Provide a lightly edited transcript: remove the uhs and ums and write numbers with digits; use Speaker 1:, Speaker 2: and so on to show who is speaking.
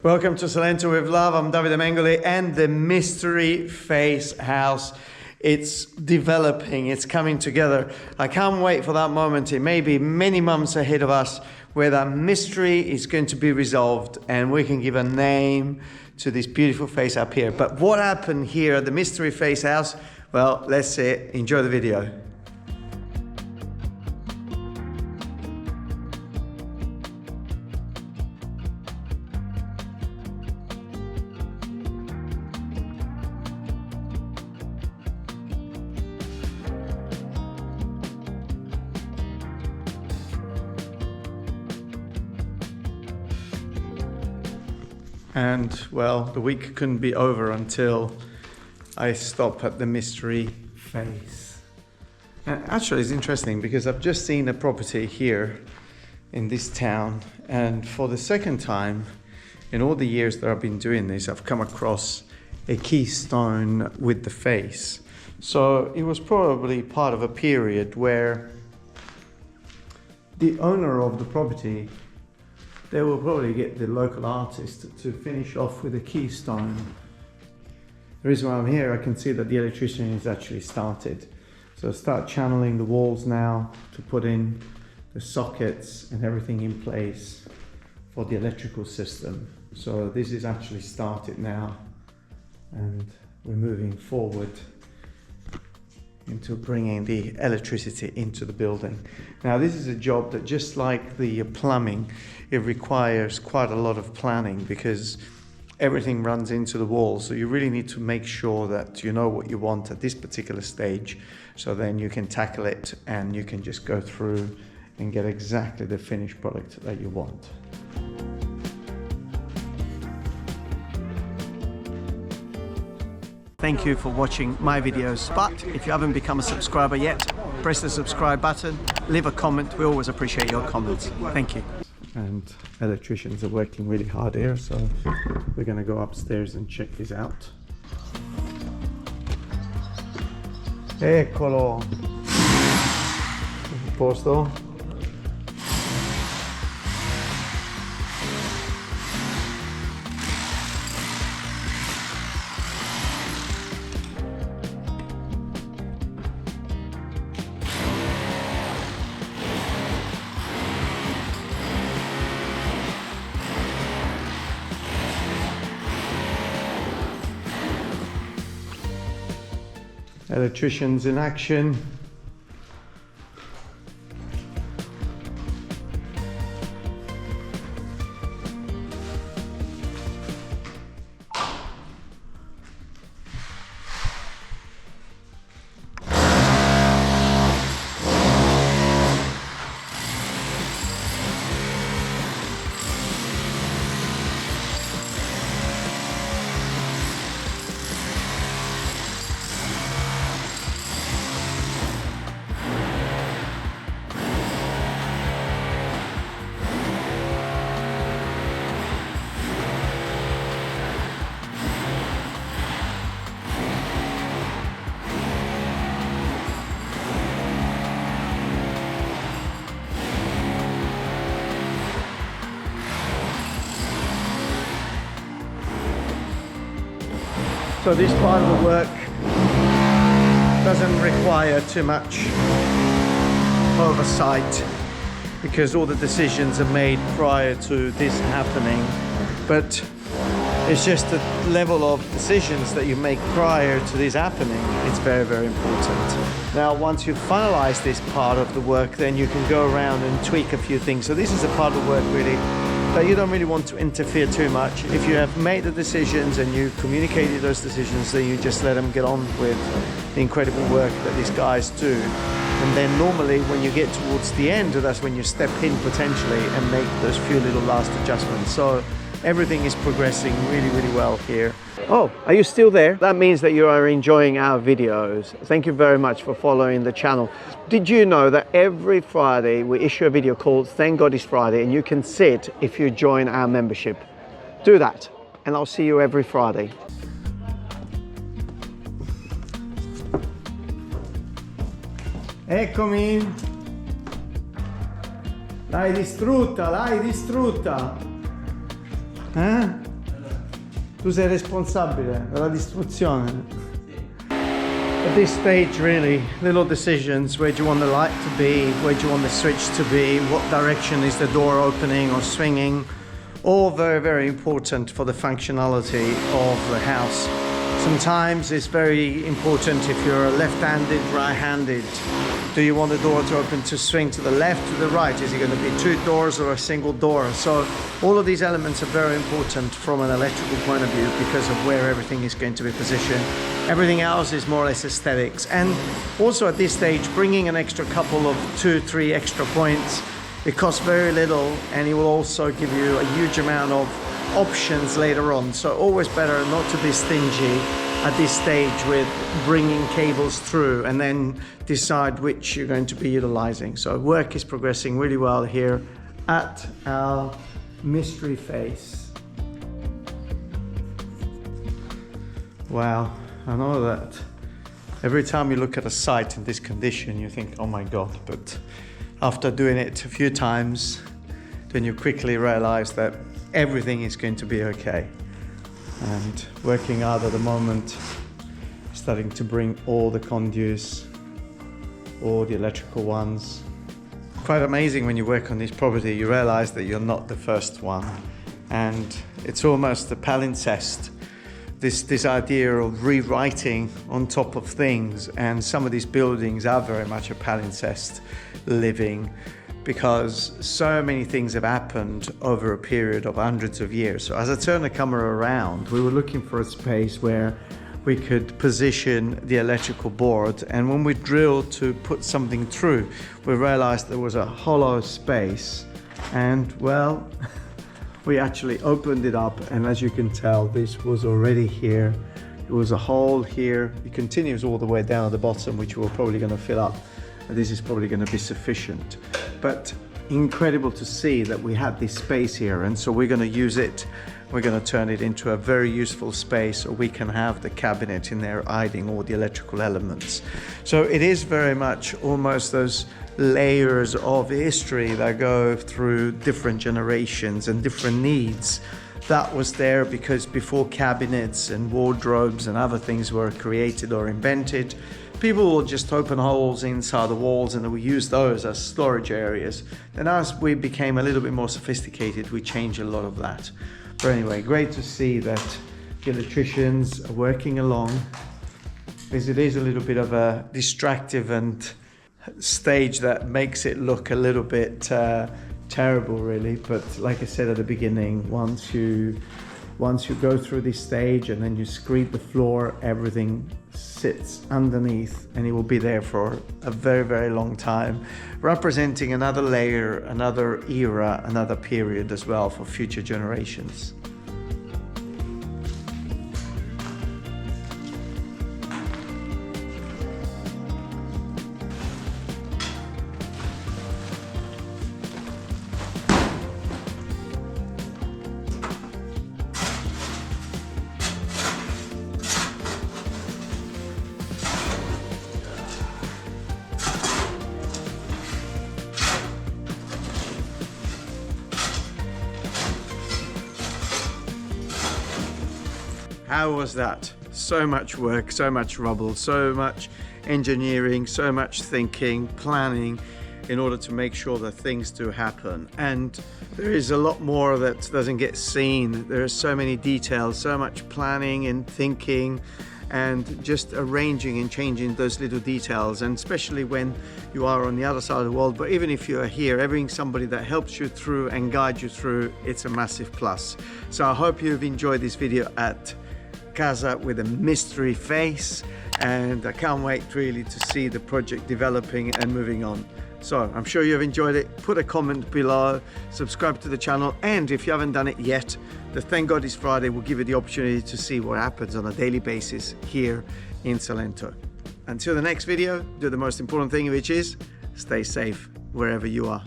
Speaker 1: Welcome to Salento with Love. I'm Davide Mengoli and the Mystery Face House. It's developing, it's coming together. I can't wait for that moment. It may be many months ahead of us where that mystery is going to be resolved and we can give a name to this beautiful face up here. But what happened here at the Mystery Face House? Well, let's see it. Enjoy the video. And well, the week couldn't be over until I stop at the Mystery Face. And actually, it's interesting because I've just seen a property here in this town, and for the second time in all the years that I've been doing this, I've come across a keystone with the face. So it was probably part of a period where the owner of the property, they will probably get the local artist to finish off with a keystone. The reason why I'm here, I can see that the electrician has actually started. So start channeling the walls now to put in the sockets and everything in place for the electrical system. So this is actually started now and we're moving forward into bringing the electricity into the building. Now this is a job that, just like the plumbing, it requires quite a lot of planning because everything runs into the wall. So you really need to make sure that you know what you want at this particular stage, so then you can tackle it and you can just go through and get exactly the finished product that you want. Thank you for watching my videos, but if you haven't become a subscriber yet, press the subscribe button, leave a comment. We always appreciate your comments. Thank you. And electricians are working really hard here, so we're going to go upstairs and check this out. Eccolo! Posto? Electricians in action. So this part of the work doesn't require too much oversight because all the decisions are made prior to this happening. But it's just the level of decisions that you make prior to this happening. It's very, very important. Now, once you've finalized this part of the work, then you can go around and tweak a few things. So this is a part of the work really that you don't really want to interfere too much. If you have made the decisions and you communicated those decisions, then you just let them get on with the incredible work that these guys do. And then normally when you get towards the end, that's when you step in potentially and make those few little last adjustments. So everything is progressing really, really well here. Oh, are you still there? That means that you are enjoying our videos. Thank you very much for following the channel. Did you know that every Friday we issue a video called Thank God It's Friday, and you can see it if you join our membership? Do that, and I'll see you every Friday. Eccomi! L'hai distrutta, l'hai distrutta! Eh? Tu sei responsabile della distruzione. At this stage, really, little decisions. Where do you want the light to be? Where do you want the switch to be? What direction is the door opening or swinging? All very, very important for the functionality of the house. Sometimes it's very important if you're left-handed, right-handed. Do you want the door to open to swing to the left, to the right? Is it going to be two doors or a single door? So all of these elements are very important from an electrical point of view because of where everything is going to be positioned. Everything else is more or less aesthetics. And also at this stage, bringing an extra couple of 2-3 extra points, it costs very little and it will also give you a huge amount of options later on. So always better not to be stingy at this stage with bringing cables through and then decide which you're going to be utilizing. So work is progressing really well here at our mystery face. Wow, I know that every time you look at a site in this condition you think, oh my God, but after doing it a few times then you quickly realize that everything is going to be okay. And working hard at the moment, starting to bring all the conduits, all the electrical ones. Quite amazing when you work on this property, you realize that you're not the first one. And it's almost a palimpsest, this idea of rewriting on top of things. And some of these buildings are very much a palimpsest living, because so many things have happened over a period of hundreds of years. So as I turned the camera around, we were looking for a space where we could position the electrical board. And when we drilled to put something through, we realized there was a hollow space. And well, we actually opened it up. And as you can tell, this was already here. It was a hole here. It continues all the way down at the bottom, which we're probably going to fill up. This is probably going to be sufficient, but incredible to see that we had this space here, and so we're going to use it. We're going to turn it into a very useful space so we can have the cabinet in there hiding all the electrical elements. So it is very much almost those layers of history that go through different generations and different needs. That was there because before cabinets and wardrobes and other things were created or invented, people would just open holes inside the walls and we use those as storage areas. Then as we became a little bit more sophisticated, we changed a lot of that. But anyway, great to see that the electricians are working along, because it is a little bit of a distractive and stage that makes it look a little bit terrible really. But like I said at the beginning, once you go through this stage and then you screed the floor, everything sits underneath and it will be there for a very, very long time, representing another layer, another era, another period as well for future generations. How was that? So much work, so much rubble, so much engineering, so much thinking, planning in order to make sure that things do happen. And there is a lot more that doesn't get seen. There are so many details, so much planning and thinking and just arranging and changing those little details, and especially when you are on the other side of the world. But even if you are here, having somebody that helps you through and guides you through, it's a massive plus. So I hope you've enjoyed this video at Casa with a mystery face, and I can't wait really to see the project developing and moving on. So I'm sure you've enjoyed it. Put a comment below, subscribe to the channel, and if you haven't done it yet, the Thank God It's Friday will give you the opportunity to see what happens on a daily basis here in Salento. Until the next video, do the most important thing, which is stay safe wherever you are.